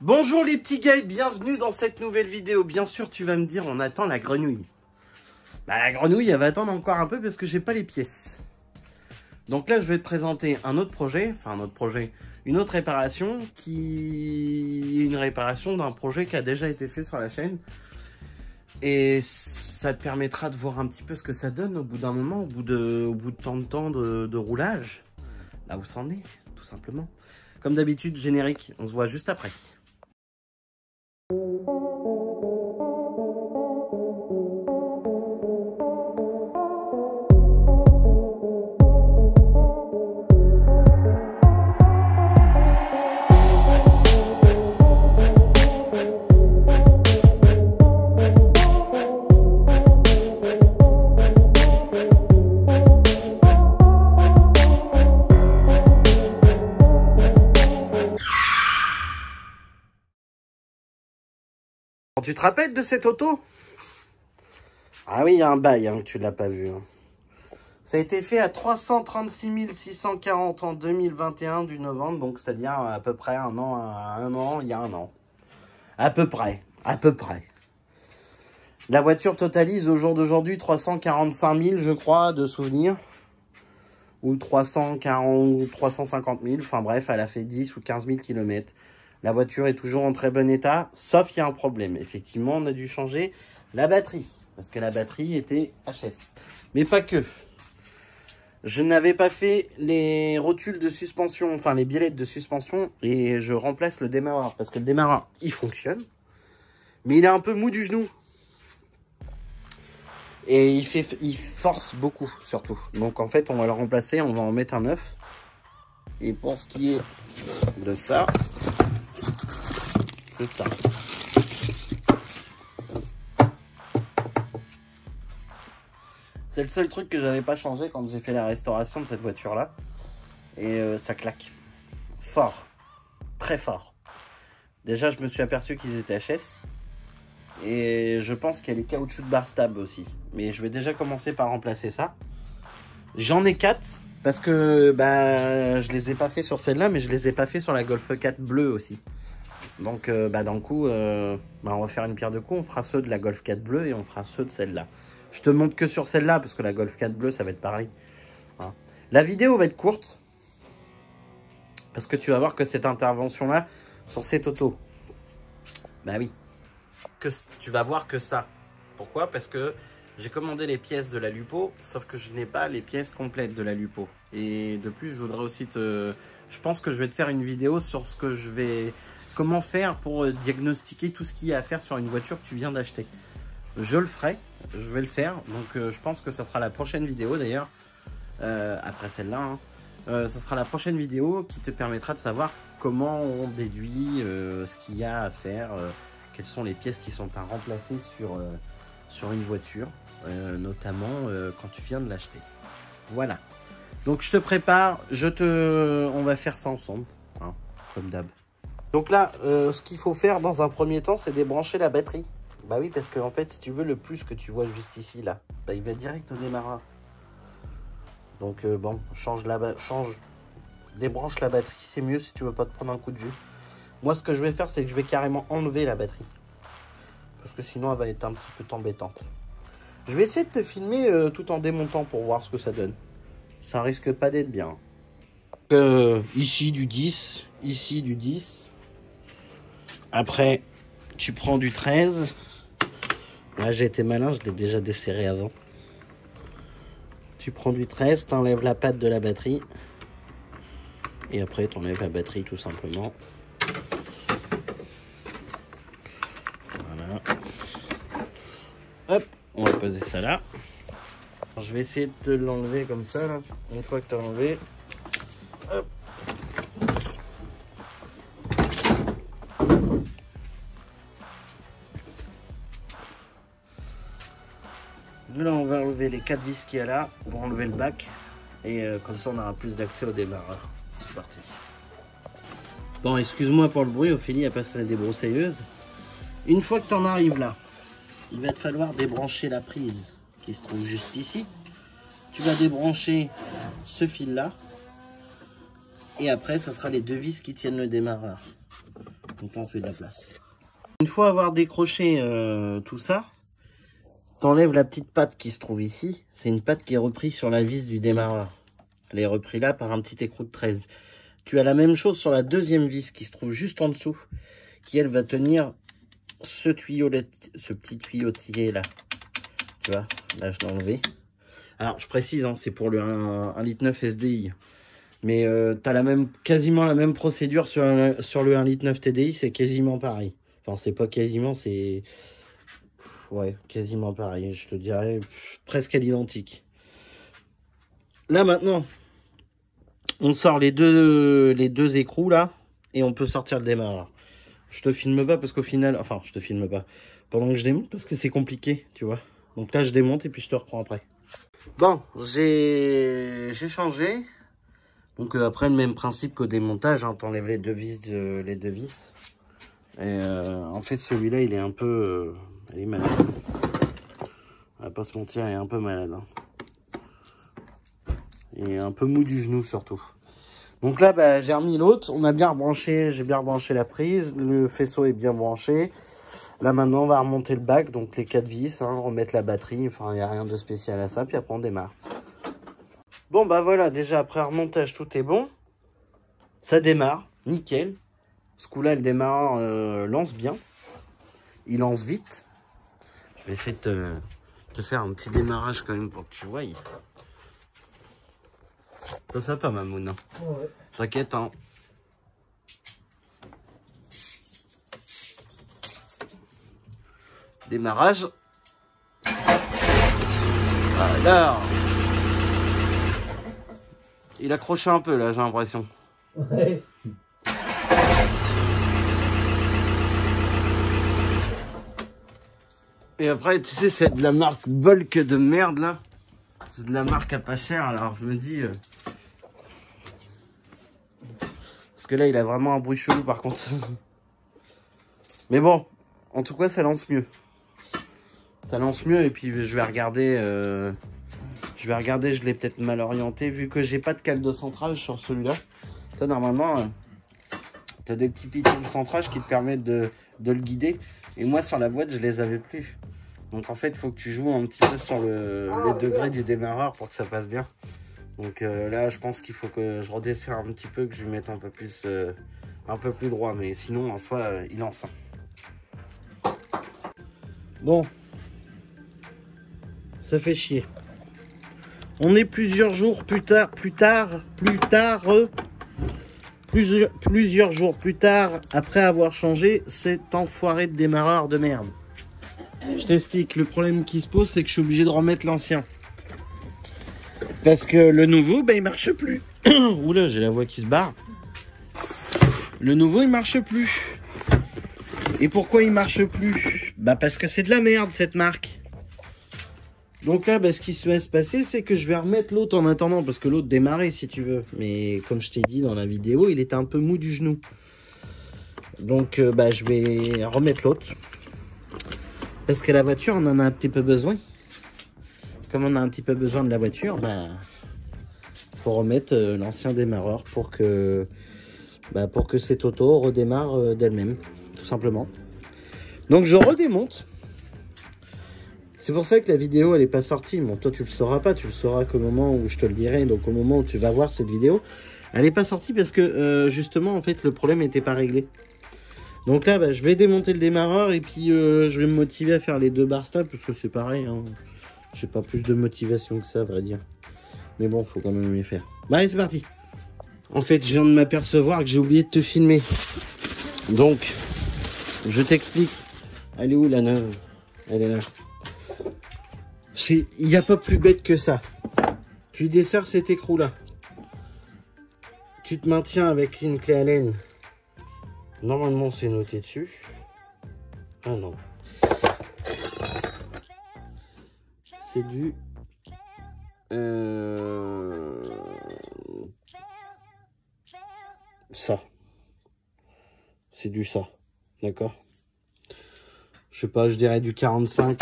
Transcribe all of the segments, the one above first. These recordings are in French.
Bonjour les petits gars et bienvenue dans cette nouvelle vidéo. Bien sûr, tu vas me dire, on attend la grenouille. Bah la grenouille, elle va attendre encore un peu parce que j'ai pas les pièces. Donc là, je vais te présenter un autre projet, une autre réparation qui est une réparation d'un projet qui a déjà été fait sur la chaîne. Et ça te permettra de voir un petit peu ce que ça donne au bout d'un moment, au bout de tant de temps de roulage. Là où ça en est, tout simplement. Comme d'habitude, générique, on se voit juste après. Tu te rappelles de cette auto? Ah oui, il y a un bail, hein, que tu l'as pas vu. Hein. Ça a été fait à 336 640 en 2021 du novembre, donc c'est-à-dire à peu près un an, il y a un an. À peu près. La voiture totalise au jour d'aujourd'hui 345 000, je crois, de souvenirs. Ou 340, 350 000, enfin bref, elle a fait 10 ou 15 000 km. La voiture est toujours en très bon état, sauf qu'il y a un problème. Effectivement, on a dû changer la batterie, parce que la batterie était HS. Mais pas que. Je n'avais pas fait les rotules de suspension, enfin les biellettes de suspension, et je remplace le démarreur, parce que le démarreur, il fonctionne, mais il est un peu mou du genou. Et il force beaucoup, surtout. Donc en fait, on va le remplacer, on va en mettre un neuf. Et pour ce qui est de ça, c'est ça. C'est le seul truc que j'avais pas changé quand j'ai fait la restauration de cette voiture-là. Et ça claque. Fort. Très fort. Déjà, je me suis aperçu qu'ils étaient HS. Et je pense qu'il y a les caoutchoucs de bar stab aussi. Mais je vais déjà commencer par remplacer ça. J'en ai 4. Parce que bah, je les ai pas fait sur celle-là, mais je les ai pas fait sur la Golf 4 bleue aussi. Donc bah, dans le coup, on va faire une pierre de coups. On fera ceux de la Golf 4 bleue et on fera ceux de celle-là. Je te montre que sur celle-là, parce que la Golf 4 bleue, ça va être pareil. Hein. La vidéo va être courte. Parce que tu vas voir que cette intervention-là, sur cette auto, bah oui, que tu vas voir que ça. Pourquoi? Parce que j'ai commandé les pièces de la Lupo, sauf que je n'ai pas les pièces complètes de la Lupo. Et de plus, je voudrais aussi te... Je pense que je vais te faire une vidéo sur ce que je vais... Comment faire pour diagnostiquer tout ce qu'il y a à faire sur une voiture que tu viens d'acheter. Je le ferai, je vais le faire. Donc je pense que ça sera la prochaine vidéo d'ailleurs. Après celle-là, hein. Ça sera la prochaine vidéo qui te permettra de savoir comment on déduit ce qu'il y a à faire. Quelles sont les pièces qui sont à remplacer sur une voiture. Notamment quand tu viens de l'acheter. Voilà. Donc je te prépare, on va faire ça ensemble, hein, comme d'hab. Donc là, ce qu'il faut faire dans un premier temps, c'est débrancher la batterie. Bah oui, parce que en fait, si tu veux le plus que tu vois juste ici, là, bah, il va direct au démarreur. Donc bon, débranche la batterie, c'est mieux si tu veux pas te prendre un coup de vue. Moi, ce que je vais faire, c'est que je vais carrément enlever la batterie. Parce que sinon, elle va être un petit peu embêtante. Je vais essayer de te filmer tout en démontant pour voir ce que ça donne. Ça risque pas d'être bien. Ici du 10, ici du 10. Après, tu prends du 13. Là, j'ai été malin, je l'ai déjà desserré avant. Tu prends du 13, t'enlèves la patte de la batterie. Et après, t'enlèves la batterie tout simplement. Voilà. Hop, on va poser ça là. Alors, je vais essayer de te l'enlever comme ça, là. Une fois que tu as enlevé, hop. Là, on va enlever les 4 vis qu'il y a là pour enlever le bac. Et comme ça, on aura plus d'accès au démarreur. C'est parti. Bon, excuse-moi pour le bruit, Ophélie a passé la débroussailleuse. Une fois que tu en arrives là, il va te falloir débrancher la prise qui se trouve juste ici. Tu vas débrancher ce fil là. Et après, ça sera les deux vis qui tiennent le démarreur. Donc là, on fait de la place. Une fois avoir décroché tout ça, t'enlèves la petite patte qui se trouve ici. C'est une patte qui est reprise sur la vis du démarreur. Elle est reprise là par un petit écrou de 13. Tu as la même chose sur la deuxième vis qui se trouve juste en dessous, qui elle va tenir ce tuyau, ce petit tuyautier là. Tu vois, là je l'ai enlevé. Alors je précise, hein, c'est pour le 1,9 litre SDI. Mais tu as quasiment la même procédure sur le 1,9 litre TDI, c'est quasiment pareil. Enfin, c'est pas quasiment, c'est... Ouais, quasiment pareil. Je te dirais presque à l'identique. Là, maintenant, on sort les deux écrous, là, et on peut sortir le démarreur. Je te filme pas parce qu'au final... Enfin, je te filme pas pendant que je démonte parce que c'est compliqué, tu vois. Donc là, je démonte et puis je te reprends après. Bon, j'ai changé. Donc après, le même principe qu'au démontage, hein, t'enlèves les deux vis. Et en fait, celui-là, il est un peu... il est malade. On va pas se mentir, il est un peu malade. Hein. Il est un peu mou du genou, surtout. Donc là, bah, j'ai remis l'autre. On a bien rebranché, j'ai bien rebranché la prise. Le faisceau est bien branché. Là, maintenant, on va remonter le bac. Donc les 4 vis, hein, remettre la batterie. Enfin, il n'y a rien de spécial à ça. Puis après, on démarre. Bon, bah voilà, déjà, après remontage, tout est bon. Ça démarre, nickel. Ce coup-là, le démarreur lance bien. Il lance vite. Je vais essayer de te faire un petit démarrage quand même pour que tu vois. Ça toi, Mamoun. Ouais. T'inquiète, hein. Démarrage. Alors. Il accroche un peu là, j'ai l'impression. Ouais. Et après, tu sais, c'est de la marque Bulk de merde, là. C'est de la marque à pas cher, alors je me dis... Parce que là, il a vraiment un bruit chelou, par contre. Mais bon, en tout cas, ça lance mieux. Ça lance mieux, et puis je vais regarder... je l'ai peut-être mal orienté, vu que j'ai pas de cale de centrage sur celui-là. Toi, normalement, tu as des petits pitons de centrage qui te permettent de le guider. Et moi, sur la boîte, je les avais plus. Donc, en fait, il faut que tu joues un petit peu sur les degrés du démarreur pour que ça passe bien. Donc là, je pense qu'il faut que je redesserre un petit peu, que je lui mette un peu plus droit. Mais sinon, en soi, il lance. Bon. Ça fait chier. On est plusieurs jours plusieurs jours plus tard, après avoir changé cet enfoiré de démarreur de merde. Je t'explique, le problème qui se pose, c'est que je suis obligé de remettre l'ancien. Parce que le nouveau, ben, il marche plus. Oula, j'ai la voix qui se barre. Le nouveau, il marche plus. Et pourquoi il marche plus? Bah parce que c'est de la merde, cette marque. Donc là, bah, ce qui va se passer, c'est que je vais remettre l'autre en attendant, parce que l'autre démarrait si tu veux. Mais comme je t'ai dit dans la vidéo, il était un peu mou du genou. Donc bah, je vais remettre l'autre. Parce que la voiture, on en a un petit peu besoin. Comme on a un petit peu besoin de la voiture, bah, faut remettre l'ancien démarreur pour que cette auto redémarre d'elle-même, tout simplement. Donc je redémonte. C'est pour ça que la vidéo elle est pas sortie. Bon, toi tu le sauras pas, tu le sauras qu'au moment où je te le dirai, donc au moment où tu vas voir cette vidéo, elle est pas sortie parce que justement en fait le problème n'était pas réglé. Donc là bah, je vais démonter le démarreur et puis je vais me motiver à faire les 2 barres stables parce que c'est pareil, hein. J'ai pas plus de motivation que ça à vrai dire. Mais bon, faut quand même les faire. Bah allez, c'est parti. En fait, je viens de m'apercevoir que j'ai oublié de te filmer. Donc, je t'explique. Elle est où la neuve? Elle est là. Il n'y a pas plus bête que ça. Tu desserres cet écrou là. Tu te maintiens avec une clé Allen. Normalement, c'est noté dessus. Ah non. C'est du... ça. C'est du ça. D'accord? Je sais pas, je dirais du 45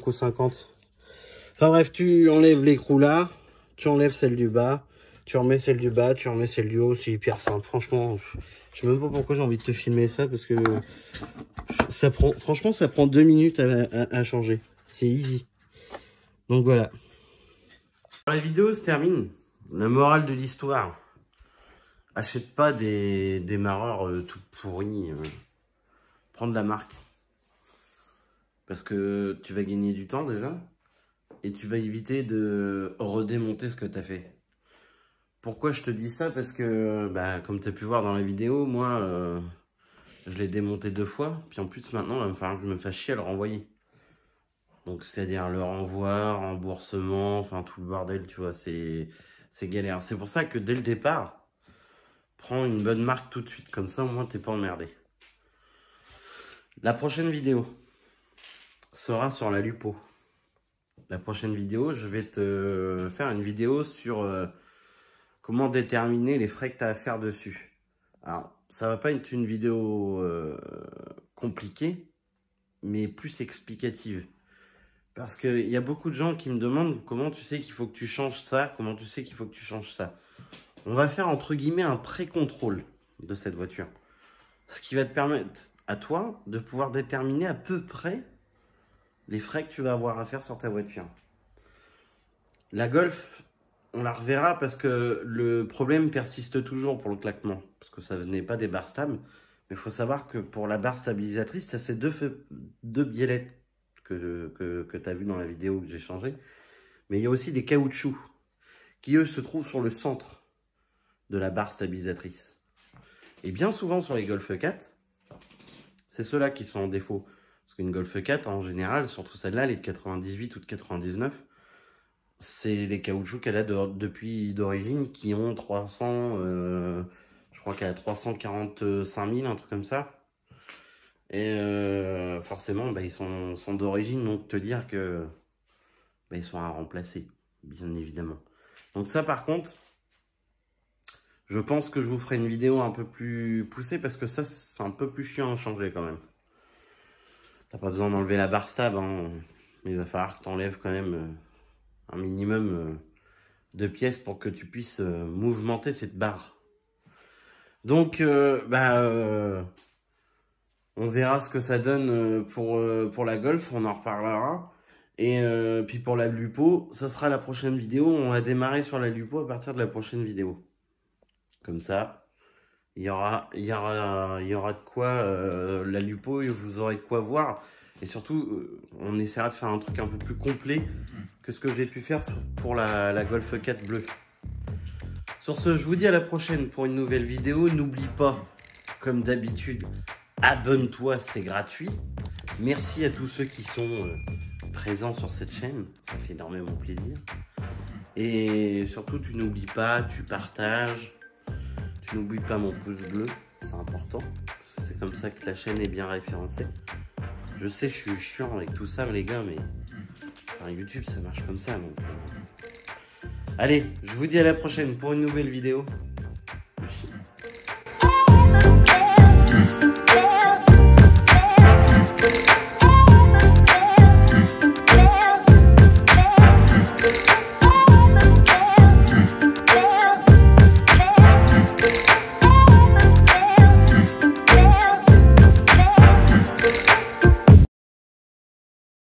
ou 50. Enfin bref, tu enlèves l'écrou là. Tu enlèves celle du bas. Tu remets celle du bas, tu remets celle du haut, c'est hyper simple. Franchement, je sais même pas pourquoi j'ai envie de te filmer ça, parce que ça prend, franchement, ça prend 2 minutes à changer. C'est easy. Donc voilà. La vidéo se termine. La morale de l'histoire. Achète pas des démarreurs tout pourris. Prends de la marque. Parce que tu vas gagner du temps déjà. Et tu vas éviter de redémonter ce que tu as fait. Pourquoi je te dis ça? Parce que, bah, comme tu as pu voir dans la vidéo, moi, je l'ai démonté 2 fois. Puis en plus, maintenant, il va me falloir que je me fasse chier à le renvoyer. Donc, c'est-à-dire le renvoi, remboursement, enfin, tout le bordel, tu vois, c'est galère. C'est pour ça que dès le départ, prends une bonne marque tout de suite. Comme ça, au moins, t'es pas emmerdé. La prochaine vidéo sera sur la Lupo. La prochaine vidéo, je vais te faire une vidéo sur comment déterminer les frais que tu as à faire dessus. Alors, ça va pas être une vidéo compliquée, mais plus explicative. Parce qu'il y a beaucoup de gens qui me demandent comment tu sais qu'il faut que tu changes ça, comment tu sais qu'il faut que tu changes ça. On va faire entre guillemets un pré-contrôle de cette voiture. Ce qui va te permettre à toi de pouvoir déterminer à peu près les frais que tu vas avoir à faire sur ta voiture. La Golf, on la reverra parce que le problème persiste toujours pour le claquement. Parce que ça n'est pas des barres stables. Mais il faut savoir que pour la barre stabilisatrice, ça c'est deux biellettes que tu as vu dans la vidéo que j'ai changé. Mais il y a aussi des caoutchoucs qui eux se trouvent sur le centre de la barre stabilisatrice. Et bien souvent sur les Golf 4, c'est ceux-là qui sont en défaut. Parce qu'une Golf 4, en général, surtout celle-là, elle est de 98 ou de 99, c'est les caoutchoucs qu'elle a depuis d'origine qui ont 300, je crois qu'elle a 345 000, un truc comme ça. Et forcément, bah, ils sont d'origine, donc te dire que bah, ils sont à remplacer, bien évidemment. Donc ça, par contre, je pense que je vous ferai une vidéo un peu plus poussée parce que ça, c'est un peu plus chiant à changer quand même. T'as pas besoin d'enlever la barre stable, hein, mais il va falloir que tu enlèves quand même un minimum de pièces pour que tu puisses mouvementer cette barre. Donc, on verra ce que ça donne pour la Golf, on en reparlera. Et puis pour la Lupo, ça sera la prochaine vidéo. On va démarrer sur la Lupo à partir de la prochaine vidéo. Comme ça, il y aura de quoi, la Lupo, et vous aurez de quoi voir. Et surtout, on essaiera de faire un truc un peu plus complet que ce que j'ai pu faire pour la Golf 4 bleue. Sur ce, je vous dis à la prochaine pour une nouvelle vidéo. N'oublie pas, comme d'habitude, abonne-toi, c'est gratuit. Merci à tous ceux qui sont présents sur cette chaîne, ça fait énormément plaisir. Et surtout, tu n'oublies pas, tu partages. Tu n'oublies pas mon pouce bleu, c'est important. C'est comme ça que la chaîne est bien référencée. Je sais, je suis chiant avec tout ça, les gars, mais enfin, YouTube, ça marche comme ça. Donc, allez, je vous dis à la prochaine pour une nouvelle vidéo.